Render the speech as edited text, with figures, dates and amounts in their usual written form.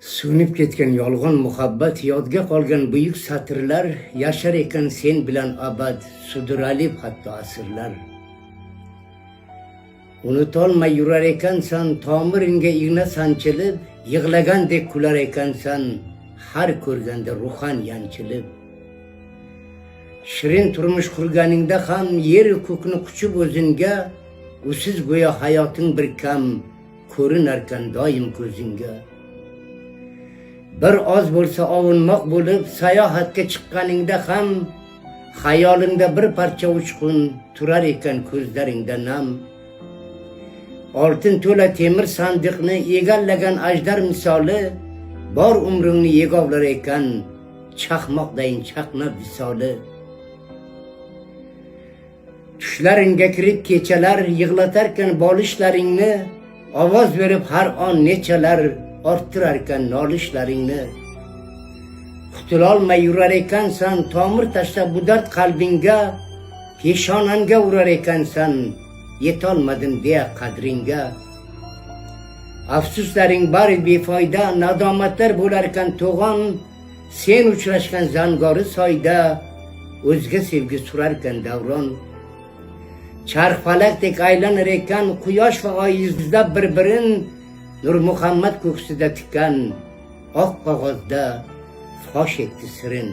So'nib ketgan yolg'on muhabbat, yodga qolgan buyuk satrlar, yashar ekan sen bilan abad, sudralib hatto asrlar. Unutolmay yurar ekansan, tomiringga igna sanchilib, yig'lagandek kular ekansan, har ko'rganda ruhan yanchilib. Shirin turmush qurganingda ham yer ko'kni quchib o'zingga, usiz go'yo hayoting bir kam, ko'rinarkan doim ko'zingga. Bir oz bo'lsa ovunmoq bo'lib, sayohatga chiqqaningda ham, xayolingda bir parcha uchqun turar ekan ko'zlaringda nam. Oltin to'la temir sandiqni egallagan ajdar misoli, bor umringni yegovlar ekan, chaqmoqdayin chaqnab visoli. Tushlaringga kirib kechalar, yig'latarkan bolishlaringni, ovoz berib har on nechalar orttirarkan nolishlaringni. Qutulolmay yurar ekansan, tomir tashlab bu dard qalbingga, peshonangga urar ekansan, yetolmadim deya qadringga. Afsuslaring bari befoyda, nadomatlar bo'larkan to'g'on, sen uchrashgan zangori soyda, o'zga sevgi surarkan davron. Charxfalakdek aylanar ekan, quyosh va oy izlab bir-birin, Nur Muhammad ko'ksida tikan, oq qog'ozda fosh etdi sirin.